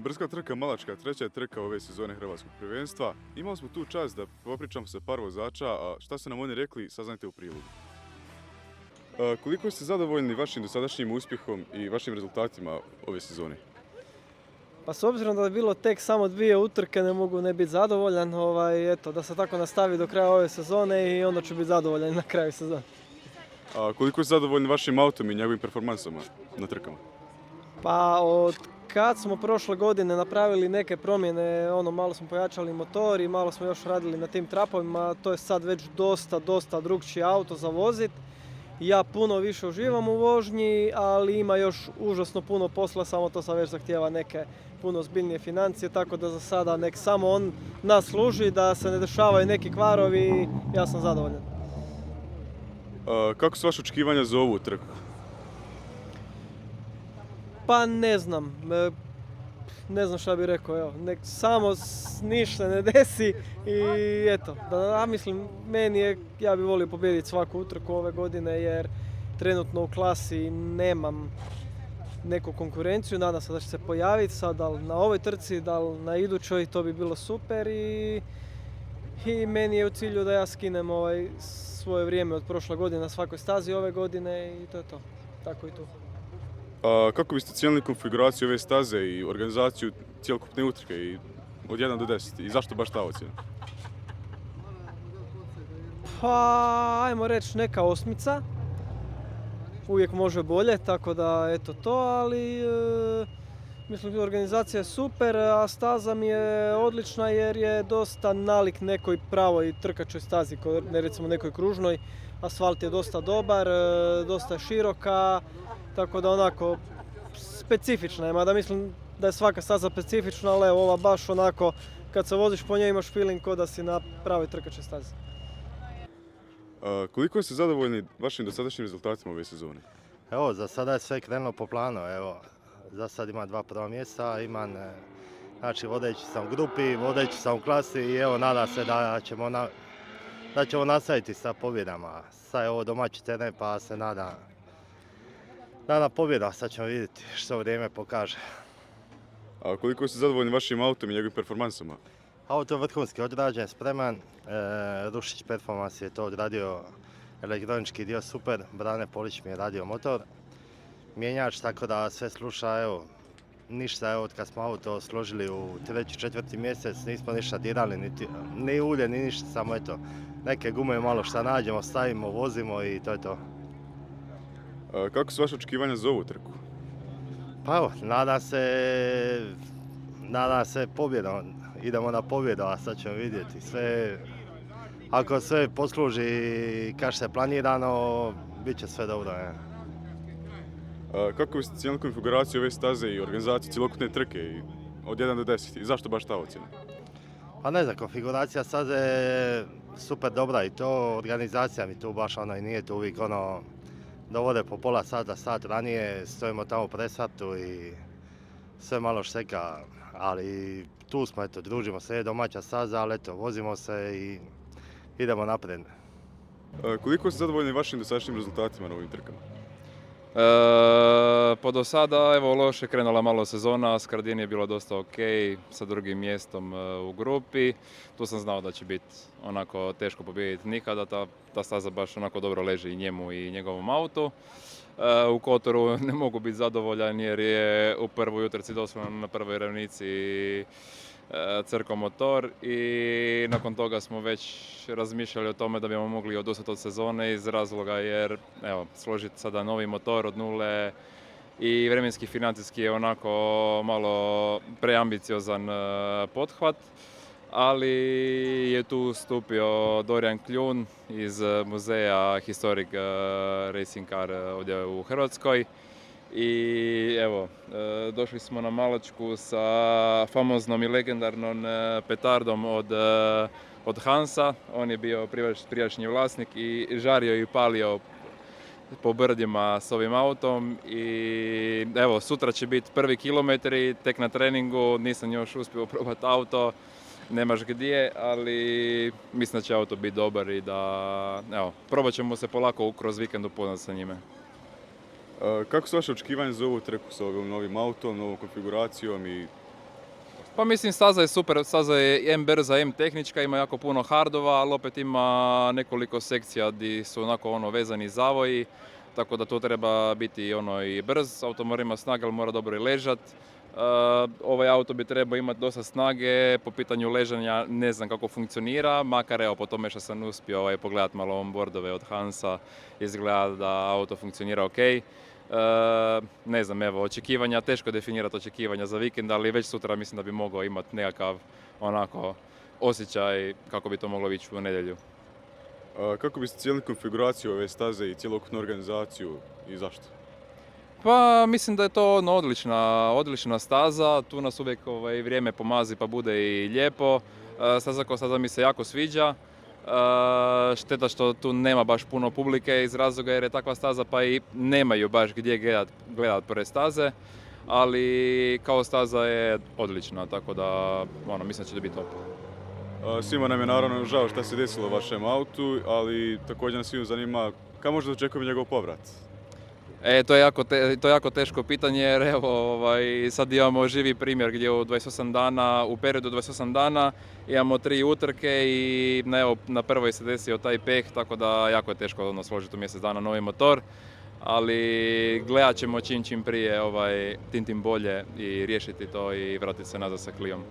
Brdska trka Malačka, treća je trka ove sezone Hrvatskog prvenstva. Imali smo tu čast da popričamo sa par vozača, a šta su nam oni rekli, saznajte u prilogu. Koliko ste zadovoljni vašim dosadašnjim uspjehom i vašim rezultatima ove sezone? Pa s obzirom da je bilo tek samo 2 utrke, ne mogu ne biti zadovoljan. Da se tako nastavi do kraja ove sezone i onda ću biti zadovoljan na kraju sezone. Koliko ste zadovoljni vašim autom i njegovim performansama na trkama? Pa od kad smo prošle godine napravili neke promjene, malo smo pojačali motor i malo smo još radili na tim trapovima, to je sad već dosta drukčiji auto za vozit. Ja puno više uživam u vožnji, ali ima još užasno puno posla, samo to sad već zahtijeva neke puno ozbiljnije financije, tako da za sada nek samo on nas služi, da se ne dešavaju neki kvarovi, ja sam zadovoljan. Kako su vaše očekivanja za ovu trku? Pa ne znam. Ne znam šta bih rekao, evo. Nek samo ništa ne desi i eto. Ja bih volio pobijediti svaku utrku ove godine jer trenutno u klasi nemam neku konkurenciju. Nadam se da će se pojaviti sad, da li na ovoj trci, da li na idućoj, to bi bilo super i meni je u cilju da ja skinem svoje vrijeme od prošle godine na svakoj stazi ove godine i to je to. Tako i tu. Kako biste ocijenili konfiguraciju ove staze i organizaciju cjelokupne utrke i od 1 do 10 i zašto baš ta ocjena? Pa, ajmo reći neka 8. Uvijek može bolje, tako da eto to, ali mislim organizacija je super, a staza mi je odlična jer je dosta nalik nekoj pravoj trkačoj stazi, ne recimo nekoj kružnoj. Asfalt je dosta dobar, dosta široka, tako da onako specifična je, mada mislim da je svaka staza specifična, ali evo ova baš onako kad se voziš po njoj imaš feeling kao da si na pravoj trkačoj stazi. Koliko ste zadovoljni vašim dosadašnjim rezultatima ove sezone? Evo, za sada je sve krenulo po planu. Evo, za sad imam 2 prva mjesta, znači vodeći sam u grupi, vodeći sam u klasi i evo nadam se da ćemo nastaviti sa pobjedama. Sad je ovo domaći teren pa se nadam pobjeda, sad ćemo vidjeti što vrijeme pokaže. Koliko ste zadovoljni vašim autom i njegovim performansama? Auto je vrhunski odrađen, spreman, Rušić Performans je to odradio, elektronički dio super, Brane Polić mi je radio motor, mjenjač tako da sve sluša, evo, ništa, evo, od kad smo auto složili u 3. 4. mjesec, nismo ništa dirali, ni ulje, ni ništa, samo eto, neke gume malo šta nađemo, stavimo, vozimo i to je to. Kako su vaše očekivanja za ovu trku? Pa evo, nadam se pobjedom, idemo na pobjedu, a sad ćemo vidjeti. Ako sve posluži kako se planirano, bit će sve dobro. Kako biste ocijenili konfiguraciju ove staze i organizaciju cjelokupne trke od 1 do 10 i zašto baš ta ocjena? Pa ne znam, konfiguracija staze je super dobra i to organizacija mi tu baš i nije tu uvijek dovode po pola sata, sat ranije, stojimo tamo u prestartu i sve malo šteka, ali tu smo, eto, družimo se, je domaća staza, ali eto, vozimo se i idemo naprijed. Koliko ste zadovoljni vašim dosadašnjim rezultatima na ovim trkama? Pa do sada, evo, loše krenula malo sezona, Skardin je bilo dosta ok, sa 2. mjestom u grupi. Tu sam znao da će biti onako teško pobijediti nikada, ta staza baš onako dobro leži i njemu i njegovom autu. U Kotoru ne mogu biti zadovoljan jer je u prvoj utrci doslovno na prvoj ravnici crko motor i nakon toga smo već razmišljali o tome da bismo mogli odustati od sezone iz razloga jer složiti sada novi motor od nule i vremenski financijski je onako malo preambiciozan pothvat, ali je tu stupio Dorijan Kljun iz muzeja Historic Racing Car ovdje u Hrvatskoj. I evo, došli smo na Malačku sa famoznom i legendarnom petardom od Hansa. On je bio prijašnji vlasnik i žario i palio po brdima s ovim autom. I evo, sutra će biti prvi kilometri, tek na treningu, nisam još uspio probati auto. Nemaš gdje, ali mislim da će auto biti dobar i da, evo, probat ćemo se polako kroz vikend upoznati sa njime. Kako su vaše očekivanje za ovu trku sa ovim novim autom, novom konfiguracijom i Pa mislim, staza je super, staza je M brza, M tehnička, ima jako puno hardova, ali opet ima nekoliko sekcija gdje su onako vezani zavoji, tako da to treba biti i brz, auto mora imati snage, ali mora dobro i ležat. Ovaj auto bi trebao imati dosta snage, po pitanju ležanja ne znam kako funkcionira, makar evo po tome što sam uspio pogledat malo onboardove od Hansa, izgleda da auto funkcionira ok. Ne znam, evo, očekivanja, teško definirati očekivanja za vikend, ali već sutra mislim da bi mogao imati nekakav onako osjećaj kako bi to moglo ići u nedjelju. Kako biste cijeli konfiguraciju ove staze i cjelokupnu organizaciju i zašto? Pa mislim da je to odlična staza, tu nas uvijek vrijeme pomazi pa bude i lijepo. Staza kao staza mi se jako sviđa. Šteta što tu nema baš puno publike iz razloga jer je takva staza pa i nemaju baš gdje gledat pored staze, ali kao staza je odlična, tako da mislim da će to biti top. Svima nam je naravno žao šta se desilo vašem autu, ali također nas svima zanima kada možda očekujemo njegov povrat? To je jako teško pitanje jer evo, sad imamo živi primjer gdje u periodu 28 dana imamo 3 utrke i na prvoj se desio taj peh, tako da jako je teško složiti u mjesec dana novi motor, ali gledat ćemo čim prije tim bolje i riješiti to i vratiti se nazad sa Cliom.